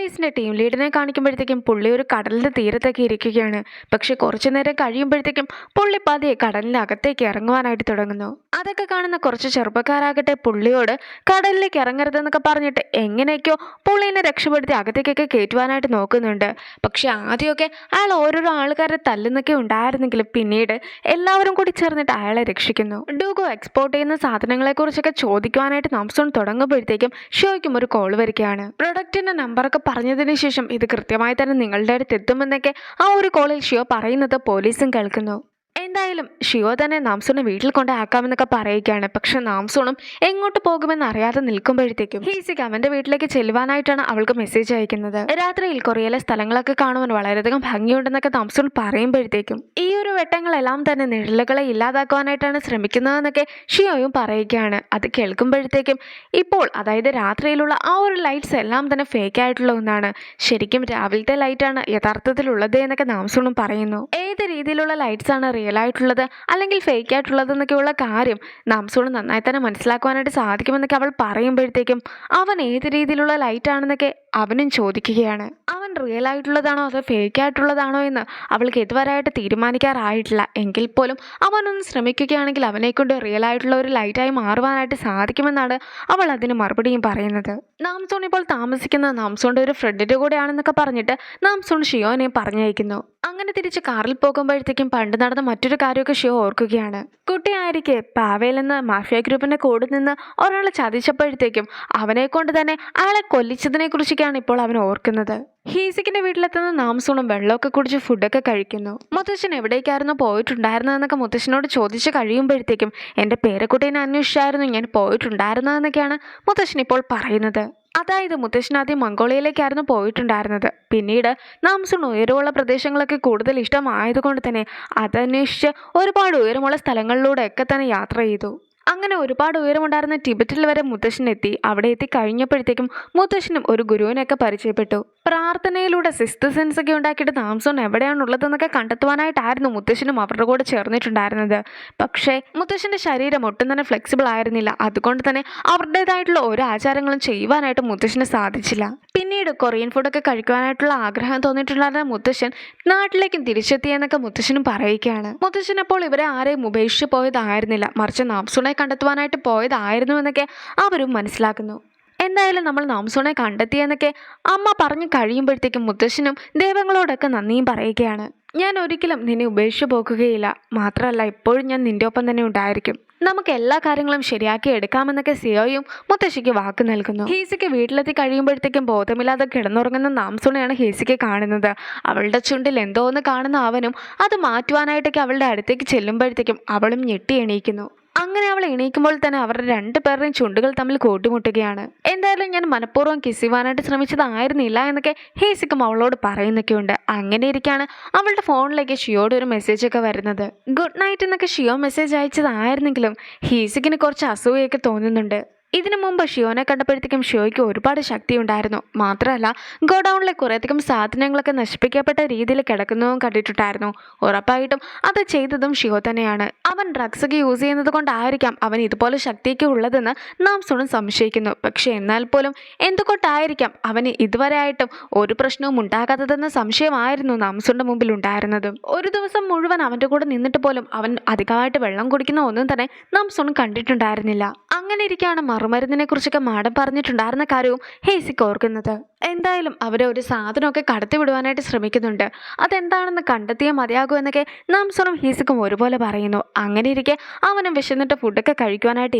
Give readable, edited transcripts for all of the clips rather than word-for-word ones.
പോലീസിന്റെ ടീം ലീഡറിനെ കാണിക്കുമ്പോഴത്തേക്കും പുള്ളി ഒരു കടലിന്റെ തീരത്തൊക്കെ ഇരിക്കുകയാണ്. പക്ഷെ കുറച്ചു നേരം കഴിയുമ്പോഴത്തേക്കും പുള്ളി പതിയെ കടലിനകത്തേക്ക് ഇറങ്ങുവാനായിട്ട് തുടങ്ങുന്നു. അതൊക്കെ കാണുന്ന കുറച്ച് ചെറുപ്പക്കാരാകട്ടെ പുള്ളിയോട് കടലിലേക്ക് ഇറങ്ങരുതെന്നൊക്കെ പറഞ്ഞിട്ട് എങ്ങനെയൊക്കെയോ പുള്ളീനെ രക്ഷപ്പെടുത്തി അകത്തേക്കൊക്കെ കയറ്റുവാനായിട്ട് നോക്കുന്നുണ്ട്. പക്ഷെ ആദ്യമൊക്കെ അയാൾ ഓരോരോ ആൾക്കാരെ തല്ലുന്നൊക്കെ ഉണ്ടായിരുന്നെങ്കിലും പിന്നീട് എല്ലാവരും കൂടി ചേർന്നിട്ട് അയാളെ രക്ഷിക്കുന്നു. ഡൂഗോ എക്സ്പോർട്ട് ചെയ്യുന്ന സാധനങ്ങളെ കുറിച്ചൊക്കെ ചോദിക്കുവാനായിട്ട് നാംസോൺ തുടങ്ങുമ്പോഴത്തേക്കും ഷിയോയ്ക്കും ഒരു കോൾ വരികയാണ്. പ്രൊഡക്റ്റിന്റെ നമ്പറൊക്കെ പറഞ്ഞതിന് ശേഷം ഇത് കൃത്യമായി തന്നെ നിങ്ങളുടെ അടുത്ത് എത്തുമെന്നൊക്കെ ആ ഒരു കോളിൽ ഷിയോ പറയുന്നത് പോലീസും കേൾക്കുന്നു. എന്തായാലും ഷിയോ തന്നെ നാംസോണിനെ വീട്ടിൽ കൊണ്ട് ആക്കാമെന്നൊക്കെ പറയുകയാണ്. പക്ഷെ നാംസോണും എങ്ങോട്ട് പോകുമെന്ന് അറിയാതെ നിൽക്കുമ്പോഴത്തേക്കും ഹീസിക്ക് അവന്റെ വീട്ടിലേക്ക് ചെല്ലുവാനായിട്ടാണ് അവൾക്ക് മെസ്സേജ് അയക്കുന്നത്. രാത്രിയിൽ കൊറിയയിലെ സ്ഥലങ്ങളൊക്കെ കാണുവാൻ വളരെയധികം ഭംഗിയുണ്ടെന്നൊക്കെ നാംസോൺ പറയുമ്പോഴത്തേക്കും ഈ ഒരു വെട്ടങ്ങളെല്ലാം തന്നെ നിഴലുകളെ ഇല്ലാതാക്കുവാനായിട്ടാണ് ശ്രമിക്കുന്നതെന്നൊക്കെ ഷിയോയും പറയുകയാണ്. അത് കേൾക്കുമ്പോഴത്തേക്കും ഇപ്പോൾ അതായത് രാത്രിയിലുള്ള ആ ഒരു ലൈറ്റ്സ് എല്ലാം തന്നെ ഫേക്ക് ആയിട്ടുള്ള ഒന്നാണ്, ശരിക്കും രാവിലത്തെ ലൈറ്റാണ് യഥാർത്ഥത്തിലുള്ളത് എന്നൊക്കെ നാംസോണും പറയുന്നു. ഏത് രീതിയിലുള്ള ലൈറ്റ്സ് ആണ് റിയൽ ആയിട്ടുള്ളത് അല്ലെങ്കിൽ ഫേക്ക് ആയിട്ടുള്ളത് എന്നൊക്കെയുള്ള കാര്യം നാംസോൺ നന്നായി തന്നെ മനസ്സിലാക്കുവാനായിട്ട് സാധിക്കുമെന്നൊക്കെ അവൾ പറയുമ്പോഴത്തേക്കും അവൻ ഏത് രീതിയിലുള്ള ലൈറ്റ് ആണെന്നൊക്കെ അവനും ചോദിക്കുകയാണ്. അവൻ റിയൽ ആയിട്ടുള്ളതാണോ അതോ ഫേക്ക് ആയിട്ടുള്ളതാണോ എന്ന് അവൾക്ക് ഇതുവരെയായിട്ട് തീരുമാനിക്കാറായിട്ടില്ല. എങ്കിൽ പോലും അവനൊന്ന് ശ്രമിക്കുകയാണെങ്കിൽ അവനെക്കൊണ്ട് റിയൽ ആയിട്ടുള്ള ഒരു ലൈറ്റായി മാറുവാനായിട്ട് സാധിക്കുമെന്നാണ് അവൾ അതിന് മറുപടിയും പറയുന്നത്. നാംസോൺ ഇപ്പോൾ താമസിക്കുന്നത് നാംസോണിന്റെ ഒരു ഫ്രണ്ടിന്റെ കൂടെയാണെന്നൊക്കെ പറഞ്ഞിട്ട് നാംസോൺ ഷിയോനെ പറഞ്ഞയക്കുന്നു. അങ്ങനെ തിരിച്ച് കാറിൽ പോകുമ്പോഴത്തേക്കും പണ്ട് നടന്ന മറ്റൊരു കാര്യമൊക്കെ ഷിയോ ഓർക്കുകയാണ്. കുട്ടിയായിരിക്കെ പാവേൽ എന്ന മാഫിയ ഗ്രൂപ്പിന്റെ കൂടെ നിന്ന് ഒരാളെ ചതിച്ചപ്പോഴത്തേക്കും അവനെ കൊണ്ട് തന്നെ അയാളെ കൊല്ലിച്ചതിനെ കുറിച്ചൊക്കെയാണ് ഇപ്പോൾ അവൻ ഓർക്കുന്നത്. ഹീസിക്കിന്റെ വീട്ടിലെത്തുന്ന നാംസോണും വെള്ളമൊക്കെ കുടിച്ച് ഫുഡൊക്കെ കഴിക്കുന്നു. മുത്തശ്ശൻ എവിടേക്കായിരുന്നു പോയിട്ടുണ്ടായിരുന്നതെന്നൊക്കെ മുത്തശ്ശനോട് ചോദിച്ചു കഴിയുമ്പോഴത്തേക്കും എൻ്റെ പേരക്കുട്ടീനെ അന്വേഷിച്ചായിരുന്നു ഞാൻ പോയിട്ടുണ്ടായിരുന്നതെന്നൊക്കെയാണ് മുത്തശ്ശൻ ഇപ്പോൾ പറയുന്നത്. അതായത് മുത്തശ്ശൻ ആദ്യം മംഗോളിയയിലേക്കായിരുന്നു പോയിട്ടുണ്ടായിരുന്നത്. പിന്നീട് നാംസോൺ ഉയരമുള്ള പ്രദേശങ്ങളൊക്കെ കൂടുതൽ ഇഷ്ടമായതുകൊണ്ട് തന്നെ അതന്വേഷിച്ച് ഒരുപാട് ഉയരമുള്ള സ്ഥലങ്ങളിലൂടെയൊക്കെ തന്നെ യാത്ര ചെയ്തു. അങ്ങനെ ഒരുപാട് ഉയരമുണ്ടായിരുന്ന ടിബറ്റിൽ വരെ മുത്തശ്ശൻ എത്തി. അവിടെ എത്തി കഴിഞ്ഞപ്പോഴത്തേക്കും മുത്തശ്ശനും ഒരു ഗുരുവിനൊക്കെ പരിചയപ്പെട്ടു. പ്രാർത്ഥനയിലൂടെ സിക്സ്ത് സെൻസ് ഒക്കെ ഉണ്ടാക്കിയിട്ട് നാംസോൺ എവിടെയാണുള്ളതെന്നൊക്കെ കണ്ടെത്തുവാനായിട്ടായിരുന്നു മുത്തശ്ശനും അവരുടെ കൂടെ ചേർന്നിട്ടുണ്ടായിരുന്നത്. പക്ഷേ മുത്തശ്ശന്റെ ശരീരം ഒട്ടും തന്നെ ഫ്ലെക്സിബിൾ ആയിരുന്നില്ല. അതുകൊണ്ട് തന്നെ അവരുടേതായിട്ടുള്ള ഓരോ ആചാരങ്ങളും ചെയ്യുവാനായിട്ട് മുത്തശ്ശന് സാധിച്ചില്ല. പിന്നീട് കൊറിയൻ ഫുഡൊക്കെ കഴിക്കുവാനായിട്ടുള്ള ആഗ്രഹം തോന്നിയിട്ടുണ്ടായിരുന്ന മുത്തശ്ശൻ നാട്ടിലേക്കും തിരിച്ചെത്തിയെന്നൊക്കെ മുത്തശ്ശനും പറയുകയാണ്. മുത്തശ്ശൻ അപ്പോൾ ഇവരെ ആരെയും ഉപേക്ഷിച്ച് പോയതായിരുന്നില്ല, മറിച്ച് നാംസോണെ കണ്ടെത്തുവാനായിട്ട് പോയതായിരുന്നു എന്നൊക്കെ അവരും മനസ്സിലാക്കുന്നു. എന്തായാലും നമ്മൾ നാംസോണെ കണ്ടെത്തിയെന്നൊക്കെ അമ്മ പറഞ്ഞു കഴിയുമ്പോഴത്തേക്കും മുത്തശ്ശനും ദൈവങ്ങളോടൊക്കെ നന്ദിയും പറയുകയാണ്. ഞാൻ ഒരിക്കലും നിന്നെ ഉപേക്ഷിച്ച് പോകുകയില്ല, മാത്രമല്ല ഇപ്പോഴും ഞാൻ നിന്റെ ഒപ്പം തന്നെ ഉണ്ടായിരിക്കും, നമുക്ക് എല്ലാ കാര്യങ്ങളും ശരിയാക്കി എടുക്കാമെന്നൊക്കെ സിയോയും മുത്തശ്ശിക്ക് വാക്ക് നൽകുന്നു. ഹീസിക്ക് വീട്ടിലെത്തി കഴിയുമ്പോഴത്തേക്കും ബോധമില്ലാതെ കിടന്നുറങ്ങുന്ന നാംസോണെയാണ് ഹീസിക്ക് കാണുന്നത്. അവളുടെ ചുണ്ടിൽ എന്തോ ഒന്ന് കാണുന്ന അവനും അത് മാറ്റുവാനായിട്ടൊക്കെ അവളുടെ അടുത്തേക്ക് ചെല്ലുമ്പോഴത്തേക്കും അവളും ഞെട്ടി എണീക്കുന്നു. അങ്ങനെ അവൾ എണീക്കുമ്പോൾ തന്നെ അവരുടെ രണ്ടുപേരുടെയും ചുണ്ടുകൾ തമ്മിൽ കൂട്ടിമുട്ടുകയാണ്. എന്തായാലും ഞാൻ മനഃപൂർവ്വം കിസ് ചെയ്യുവാനായിട്ട് ശ്രമിച്ചതായിരുന്നില്ല എന്നൊക്കെ ഹീസിക്കും അവളോട് പറയുന്നൊക്കെയുണ്ട്. അങ്ങനെ ഇരിക്കാണ് അവളുടെ ഫോണിലേക്ക് ഷിയോയുടെ ഒരു മെസ്സേജ് ഒക്കെ വരുന്നത്. ഗുഡ് നൈറ്റ് എന്നൊക്കെ ഷിയോ മെസ്സേജ് അയച്ചതായിരുന്നെങ്കിലും ഹീസിക്കിന് കുറച്ച് അസൂയൊക്കെ തോന്നുന്നുണ്ട്. ഇതിനു മുമ്പ് ഷിയോനെ കണ്ടപ്പോഴത്തേക്കും ഷിയോയ്ക്ക് ഒരുപാട് ശക്തി ഉണ്ടായിരുന്നു. മാത്രമല്ല ഗോഡൌണിലെ കുറേയധികം സാധനങ്ങളൊക്കെ നശിപ്പിക്കപ്പെട്ട രീതിയിൽ കിടക്കുന്നതും കണ്ടിട്ടുണ്ടായിരുന്നു. ഉറപ്പായിട്ടും അത് ചെയ്തതും ഷിയോ തന്നെയാണ്. അവൻ ഡ്രഗ്സ് ഒക്കെ യൂസ് ചെയ്യുന്നത് കൊണ്ടായിരിക്കാം അവൻ ഇതുപോലെ ശക്തിയൊക്കെ ഉള്ളതെന്ന് നാംസോണും സംശയിക്കുന്നു. പക്ഷെ എന്നാൽ പോലും എന്തുകൊണ്ടായിരിക്കാം അവന് ഇതുവരെ ആയിട്ടും ഒരു പ്രശ്നവും ഉണ്ടാകാത്തതെന്ന സംശയമായിരുന്നു നാംസോണിന്റെ മുമ്പിൽ ഉണ്ടായിരുന്നത്. ഒരു ദിവസം മുഴുവൻ അവൻ്റെ കൂടെ നിന്നിട്ട് പോലും അവൻ അധികമായിട്ട് വെള്ളം കുടിക്കുന്ന ഒന്നും തന്നെ നാംസോൺ കണ്ടിട്ടുണ്ടായിരുന്നില്ല. അങ്ങനെ ഇരിക്കുകയാണ് മറുമരുന്നിനെ കുറിച്ചൊക്കെ മാഡം പറഞ്ഞിട്ടുണ്ടായിരുന്ന കാര്യവും ഹേസിക്ക് ഓർക്കുന്നത്. എന്തായാലും അവരെ ഒരു സാധനമൊക്കെ കടത്തിവിടുവാനായിട്ട് ശ്രമിക്കുന്നുണ്ട്. അതെന്താണെന്ന് കണ്ടെത്തിയാൽ മതിയാകും എന്നൊക്കെ നാംസോണും ഹീസിക്കും ഒരുപോലെ പറയുന്നു. അങ്ങനെ ഇരിക്കെ അവനും വിശന്നിട്ട് ഫുഡൊക്കെ കഴിക്കുവാനായിട്ട്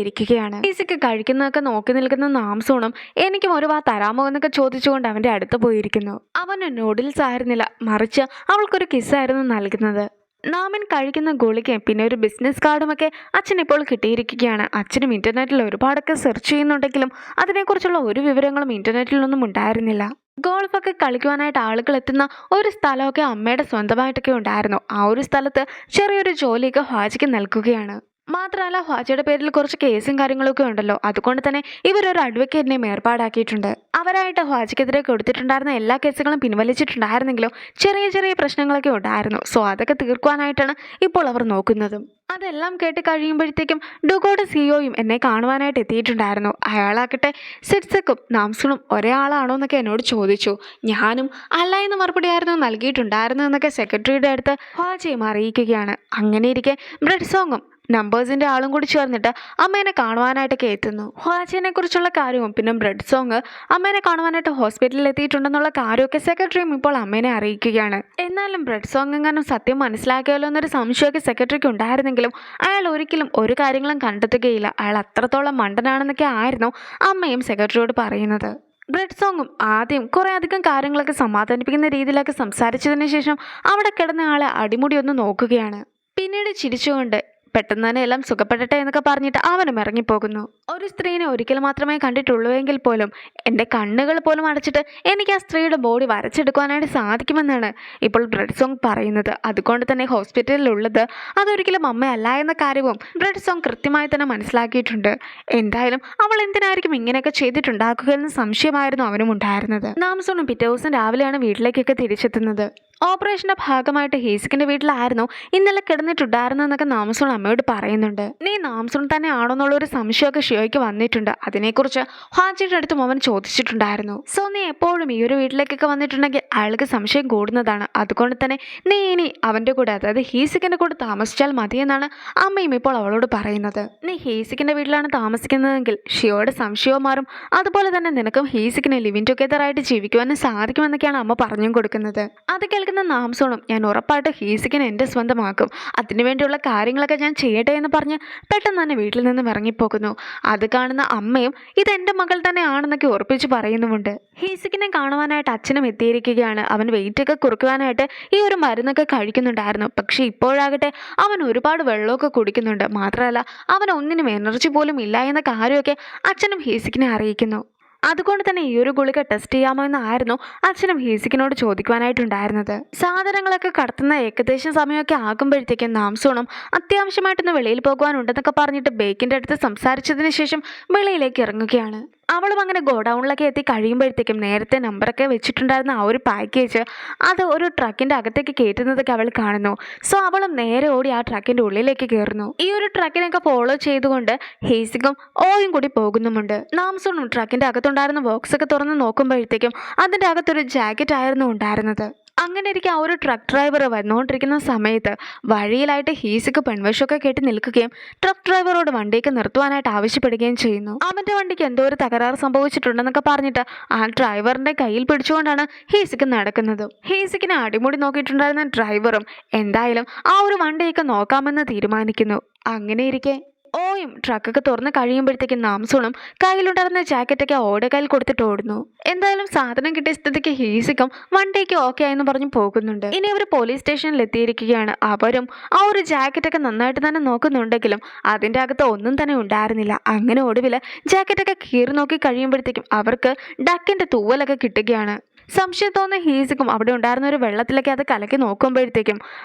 ഇരിക്കുകയാണ്. ഹീസിക്ക് കഴിക്കുന്നതൊക്കെ നോക്കി നിൽക്കുന്ന നാംസോണും എനിക്കും ഒരു വാ തരാമോ എന്നൊക്കെ ചോദിച്ചുകൊണ്ട് അവൻ്റെ അടുത്ത് പോയിരിക്കുന്നു. അവന് നൂഡിൽസ് ആയിരുന്നില്ല, മറിച്ച് അവൾക്കൊരു കിസ്സായിരുന്നു നൽകുന്നത്. നാമൻ കഴിക്കുന്ന ഗുളികയും പിന്നെ ഒരു ബിസിനസ് കാർഡുമൊക്കെ അച്ഛൻ ഇപ്പോൾ കിട്ടിയിരിക്കുകയാണ്. അച്ഛനും ഇൻ്റർനെറ്റിൽ ഒരുപാടൊക്കെ സെർച്ച് ചെയ്യുന്നുണ്ടെങ്കിലും അതിനെക്കുറിച്ചുള്ള ഒരു വിവരങ്ങളും ഇൻ്റർനെറ്റിലൊന്നും ഉണ്ടായിരുന്നില്ല. ഗോൾഫൊക്കെ കളിക്കുവാനായിട്ട് ആളുകൾ എത്തുന്ന ഒരു സ്ഥലമൊക്കെ അമ്മയുടെ സ്വന്തമായിട്ടൊക്കെ ഉണ്ടായിരുന്നു. ആ ഒരു സ്ഥലത്ത് ചെറിയൊരു ജോലിയൊക്കെ ഹാജിക്ക് നൽകുകയാണ്. മാത്രമല്ല ഹാജിയുടെ പേരിൽ കുറച്ച് കേസും കാര്യങ്ങളൊക്കെ ഉണ്ടല്ലോ, അതുകൊണ്ട് തന്നെ ഇവരൊരു അഡ്വക്കേറ്റിനെയും ഏർപ്പാടാക്കിയിട്ടുണ്ട്. അവരായിട്ട് ഹാജിക്കെതിരെ കൊടുത്തിട്ടുണ്ടായിരുന്ന എല്ലാ കേസുകളും പിൻവലിച്ചിട്ടുണ്ടായിരുന്നെങ്കിലും ചെറിയ ചെറിയ പ്രശ്നങ്ങളൊക്കെ ഉണ്ടായിരുന്നു. സോ അതൊക്കെ തീർക്കുവാനായിട്ടാണ് ഇപ്പോൾ അവർ നോക്കുന്നതും. അതെല്ലാം കേട്ട് കഴിയുമ്പോഴത്തേക്കും ഡുഗോയുടെ സിഇഒയും എന്നെ കാണുവാനായിട്ട് എത്തിയിട്ടുണ്ടായിരുന്നു. അയാളാകട്ടെ സിറ്റ്സക്കും നാംസുണും ഒരേ ആളാണോ എന്നൊക്കെ എന്നോട് ചോദിച്ചു. ഞാനും അല്ല എന്ന് മറുപടിയായിരുന്നു നൽകിയിട്ടുണ്ടായിരുന്നു എന്നൊക്കെ സെക്രട്ടറിയുടെ അടുത്ത് ഹോജയും അറിയിക്കുകയാണ്. അങ്ങനെ ഇരിക്കെ ബ്രെഡ് സോങ്ങും നമ്പേഴ്സിൻ്റെ ആളും കൂടി ചേർന്നിട്ട് അമ്മേനെ കാണുവാനായിട്ടൊക്കെ എത്തുന്നു. ഹോജയെ കുറിച്ചുള്ള കാര്യവും പിന്നെ ബ്രെഡ് സോങ് അമ്മേനെ കാണുവാനായിട്ട് ഹോസ്പിറ്റലിൽ എത്തിയിട്ടുണ്ടെന്നുള്ള കാര്യമൊക്കെ സെക്രട്ടറിയും ഇപ്പോൾ അമ്മേനെ അറിയിക്കുകയാണ്. എന്നാലും ബ്രെഡ് സോങ് എങ്ങാനും സത്യം മനസ്സിലാക്കിയാലോ എന്നൊരു സംശയമൊക്കെ സെക്രട്ടറിക്ക് ഉണ്ടായിരുന്നെങ്കിലും അയാൾ ഒരിക്കലും ഒരു കാര്യങ്ങളും കണ്ടെത്തുകയില്ല. അയാൾ അത്രത്തോളം മണ്ടനാണെന്നൊക്കെ ആയിരുന്നു അമ്മയും സെക്രട്ടറിയോട് പറയുന്നത്. ബ്രെഡ് സോങ്ങും ആദ്യം കുറേ അധികം കാര്യങ്ങളൊക്കെ സമാധാനിപ്പിക്കുന്ന രീതിയിലൊക്കെ സംസാരിച്ചതിന് ശേഷം അവിടെ കിടന്ന ആളെ അടിമുടി ഒന്ന് നോക്കുകയാണ്. പിന്നീട് ചിരിച്ചുകൊണ്ട് പെട്ടെന്ന് തന്നെ എല്ലാം സുഖപ്പെടട്ടെ എന്നൊക്കെ പറഞ്ഞിട്ട് അവനും ഇറങ്ങിപ്പോകുന്നു. ഒരു സ്ത്രീനെ ഒരിക്കൽ മാത്രമേ കണ്ടിട്ടുള്ളൂ എങ്കിൽ പോലും എൻ്റെ കണ്ണുകൾ പോലും അടച്ചിട്ട് എനിക്ക് ആ സ്ത്രീയുടെ ബോഡി വരച്ചെടുക്കുവാനായിട്ട് സാധിക്കുമെന്നാണ് ഇപ്പോൾ ബ്രെഡ് സോങ് പറയുന്നത്. അതുകൊണ്ട് തന്നെ ഹോസ്പിറ്റലിലുള്ളത് അതൊരിക്കലും അമ്മയല്ല എന്ന കാര്യവും ബ്രെഡ് സോങ് കൃത്യമായി തന്നെ മനസ്സിലാക്കിയിട്ടുണ്ട്. എന്തായാലും അവൾ എന്തിനായിരിക്കും ഇങ്ങനെയൊക്കെ ചെയ്തിട്ടുണ്ടാക്കുക എന്ന സംശയമായിരുന്നു അവനും ഉണ്ടായിരുന്നത്. നാംസോണും പിറ്റേ ദിവസം രാവിലെയാണ് വീട്ടിലേക്കൊക്കെ തിരിച്ചെത്തുന്നത്. ഓപ്പറേഷൻ്റെ ഭാഗമായിട്ട് ഹേസിക്കിൻ്റെ വീട്ടിലായിരുന്നു ഇന്നലെ കിടന്നിട്ടുണ്ടായിരുന്നതെന്നൊക്കെ നാംസോൺ അമ്മയോട് പറയുന്നുണ്ട്. നീ നാംസോൺ തന്നെ ആണോ എന്നുള്ളൊരു സംശയമൊക്കെ ഷിയോയ്ക്ക് വന്നിട്ടുണ്ട്. അതിനെക്കുറിച്ച് ഹാജിയുടെ അടുത്തും അവൻ ചോദിച്ചിട്ടുണ്ടായിരുന്നു. സോ നീ എപ്പോഴും ഈ ഒരു വീട്ടിലേക്കൊക്കെ വന്നിട്ടുണ്ടെങ്കിൽ അയാൾക്ക് സംശയം കൂടുന്നതാണ്. അതുകൊണ്ട് തന്നെ നീ ഇനി അവൻ്റെ കൂടെ, അതായത് ഹേസിക്കിൻ്റെ കൂടെ താമസിച്ചാൽ മതിയെന്നാണ് അമ്മയും ഇപ്പോൾ അവളോട് പറയുന്നത്. നീ ഹേസിക്കിൻ്റെ വീട്ടിലാണ് താമസിക്കുന്നതെങ്കിൽ ഷിയോയുടെ സംശയവും മാറും. അതുപോലെ തന്നെ നിനക്കും ഹേസിക്കിനെ ലിവിൻ ടുഗെദറായിട്ട് ജീവിക്കുവാനും സാധിക്കുമെന്നൊക്കെയാണ് അമ്മ പറഞ്ഞും കൊടുക്കുന്നത്. അത് കേൾക്കുന്ന നാംസോണും ഞാൻ ഉറപ്പായിട്ട് ഹേസിക്കിനെ എൻ്റെ സ്വന്തമാക്കും, അതിനുവേണ്ടിയുള്ള കാര്യങ്ങളൊക്കെ ഞാൻ ചെയ്യട്ടെ എന്ന് പറഞ്ഞ് പെട്ടെന്ന് തന്നെ വീട്ടിൽ നിന്നും ഇറങ്ങിപ്പോകുന്നു. അത് കാണുന്ന അമ്മയും ഇതെൻ്റെ മകൾ തന്നെ ആണെന്നൊക്കെ ഉറപ്പിച്ച് പറയുന്നുമുണ്ട്. ഹേസിക്കിനെ കാണുവാനായിട്ട് അച്ഛനും എത്തിയിരിക്കുകയാണ്. അവൻ വെയിറ്റൊക്കെ കുറുക്കുവാനായിട്ട് ഈ ഒരു മരുന്നൊക്കെ കഴിക്കുന്നുണ്ടായിരുന്നു. പക്ഷേ ഇപ്പോഴാകട്ടെ അവൻ ഒരുപാട് വെള്ളമൊക്കെ കുടിക്കുന്നുണ്ട്. മാത്രമല്ല അവൻ ഒന്നിനും എനർജി പോലും ഇല്ല എന്ന കാര്യമൊക്കെ അച്ഛനും ഹേസിക്കിനെ അറിയിക്കുന്നു. അതുകൊണ്ട് തന്നെ ഈ ഒരു ഗുളിക ടെസ്റ്റ് ചെയ്യാമോ എന്നായിരുന്നു അച്ഛനും ഹേസിക്കിനോട് ചോദിക്കുവാനായിട്ടുണ്ടായിരുന്നത്. സാധനങ്ങളൊക്കെ കടത്തുന്ന ഏകദേശം സമയമൊക്കെ ആകുമ്പോഴത്തേക്കും നാംസോണും അത്യാവശ്യമായിട്ടൊന്ന് വെളിയിൽ പോകുവാനുണ്ടെന്നൊക്കെ പറഞ്ഞിട്ട് ബേക്കിൻ്റെ അടുത്ത് സംസാരിച്ചതിന് ശേഷം വെളിയിലേക്ക് ഇറങ്ങുകയാണ്. അവളും അങ്ങനെ ഗോഡൗണിലൊക്കെ എത്തി കഴിയുമ്പോഴത്തേക്കും നേരത്തെ നമ്പറൊക്കെ വെച്ചിട്ടുണ്ടായിരുന്ന ആ ഒരു പാക്കേജ് അത് ഒരു ട്രക്കിൻ്റെ അകത്തേക്ക് കയറ്റുന്നതൊക്കെ അവൾ കാണുന്നു. സോ അവളും നേരെ ഓടി ആ ട്രക്കിൻ്റെ ഉള്ളിലേക്ക് കയറുന്നു. ഈ ഒരു ട്രക്കിനൊക്കെ ഫോളോ ചെയ്തുകൊണ്ട് ഹേസിക്കും ഓയും കൂടി പോകുന്നുമുണ്ട്. നാംസോണും ട്രക്കിൻ്റെ അകത്തുണ്ടായിരുന്ന ബോക്സൊക്കെ തുറന്ന് നോക്കുമ്പോഴത്തേക്കും അതിൻ്റെ അകത്തൊരു ജാക്കറ്റ് ആയിരുന്നു ഉണ്ടായിരുന്നത്. അങ്ങനെ ഇരിക്കെ ആ ഒരു ട്രക്ക് ഡ്രൈവർ വന്നുകൊണ്ടിരിക്കുന്ന സമയത്ത് വഴിയിലായിട്ട് ഹീസിക്ക് പെൺവേഷമൊക്കെ കേട്ട് നിൽക്കുകയും ട്രക്ക് ഡ്രൈവറോട് വണ്ടിയൊക്കെ നിർത്തുവാനായിട്ട് ആവശ്യപ്പെടുകയും ചെയ്യുന്നു. അവൻ്റെ വണ്ടിക്ക് എന്തോ ഒരു തകരാറ് സംഭവിച്ചിട്ടുണ്ടെന്നൊക്കെ പറഞ്ഞിട്ട് ആ ഡ്രൈവറിൻ്റെ കയ്യിൽ പിടിച്ചുകൊണ്ടാണ് ഹീസിക്ക് നടക്കുന്നത്. ഹീസിക്കിനെ അടിമുടി നോക്കിയിട്ടുണ്ടായിരുന്ന ഡ്രൈവറും എന്തായാലും ആ ഒരു വണ്ടിയൊക്കെ നോക്കാമെന്ന് തീരുമാനിക്കുന്നു. അങ്ങനെ ഇരിക്കെ ഓയും ട്രക്കൊക്കെ തുറന്ന് കഴിയുമ്പോഴത്തേക്കും നാംസോണും കയ്യിലുണ്ടായിരുന്ന ജാക്കറ്റൊക്കെ ഓടെ കയ്യിൽ കൊടുത്തിട്ട് ഓടുന്നു. എന്തായാലും സാധനം കിട്ടിയ സ്ഥിതിക്ക് ഹീസിക്കും വണ്ടിയൊക്കെ ഓക്കെ ആയെന്ന് പറഞ്ഞ് പോകുന്നുണ്ട്. ഇനി അവർ പോലീസ് സ്റ്റേഷനിൽ എത്തിയിരിക്കുകയാണ്. അവരും ആ ഒരു ജാക്കറ്റൊക്കെ നന്നായിട്ട് തന്നെ നോക്കുന്നുണ്ടെങ്കിലും അതിൻ്റെ അകത്ത് ഒന്നും തന്നെ ഉണ്ടായിരുന്നില്ല. അങ്ങനെ ഒടുവിൽ ജാക്കറ്റൊക്കെ കീറി നോക്കി കഴിയുമ്പോഴത്തേക്കും അവർക്ക് ഡക്കിൻ്റെ തൂവലൊക്കെ കിട്ടുകയാണ്. സംശയം തോന്നുന്ന ഹീസിക്കും അവിടെ ഉണ്ടായിരുന്ന ഒരു വെള്ളത്തിലൊക്കെ അത് കലക്കി നോക്കുമ്പോഴത്തേക്കും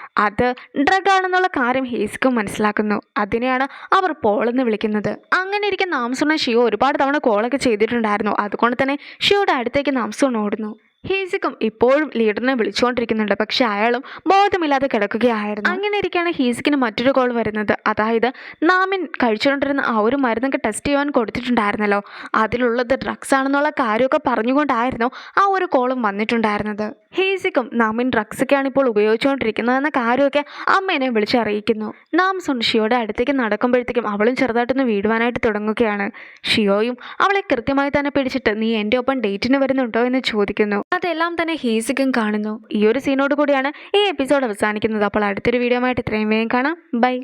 അത് ഡ്രഗ് ആണെന്നുള്ള കാര്യം ഹീസിക്കും മനസ്സിലാക്കുന്നു. അതിനെയാണ് അവർ പോളെന്ന് വിളിക്കുന്നത്. അങ്ങനെ ഇരിക്കുന്ന നാംസോണ ഷിയോ ഒരുപാട് തവണ കോളൊക്കെ ചെയ്തിട്ടുണ്ടായിരുന്നു. അതുകൊണ്ട് തന്നെ ഷിയോയുടെ അടുത്തേക്ക് നാംസോൺ ഓടുന്നു. ഹീസിക്കും ഇപ്പോഴും ലീഡറിനെ വിളിച്ചുകൊണ്ടിരിക്കുന്നുണ്ട്. പക്ഷെ അയാളും ബോധമില്ലാതെ കിടക്കുകയായിരുന്നു. അങ്ങനെ ഇരിക്കുകയാണ് ഹീസിക്കിന് മറ്റൊരു കോൾ വരുന്നത്. അതായത് നാമിൻ കഴിച്ചുകൊണ്ടിരുന്ന ആ ഒരു മരുന്നൊക്കെ ടെസ്റ്റ് ചെയ്യാൻ കൊടുത്തിട്ടുണ്ടായിരുന്നല്ലോ, അതിലുള്ളത് ഡ്രഗ്സ് ആണെന്നുള്ള കാര്യമൊക്കെ പറഞ്ഞുകൊണ്ടായിരുന്നു ആ ഒരു കോളും വന്നിട്ടുണ്ടായിരുന്നത്. ഹീസിക്കും നാമിൻ ഡ്രഗ്സൊക്കെയാണ് ഇപ്പോൾ ഉപയോഗിച്ചുകൊണ്ടിരിക്കുന്നതെന്ന കാര്യമൊക്കെ അമ്മേനെ വിളിച്ചറിയിക്കുന്നു. നാംസോൺ ഷിയോയുടെ അടുത്തേക്ക് നടക്കുമ്പോഴത്തേക്കും അവളും ചെറുതായിട്ടൊന്ന് വീടുവാനായിട്ട് തുടങ്ങുകയാണ്. ഷിയോയും അവളെ കൃത്യമായി തന്നെ പിടിച്ചിട്ട് നീ എൻ്റെ ഒപ്പം ഡേറ്റിന് വരുന്നുണ്ടോ എന്ന് ചോദിക്കുന്നു. അതെല്ലാം തന്നെ ഹീസിക്കും കാണുന്നു. ഈ ഒരു സീനോട് കൂടിയാണ് ഈ എപ്പിസോഡ് അവസാനിക്കുന്നത്. അപ്പോൾ അടുത്തൊരു വീഡിയോ ആയിട്ട് ഇത്രയും വേഗം കാണാം. ബൈ.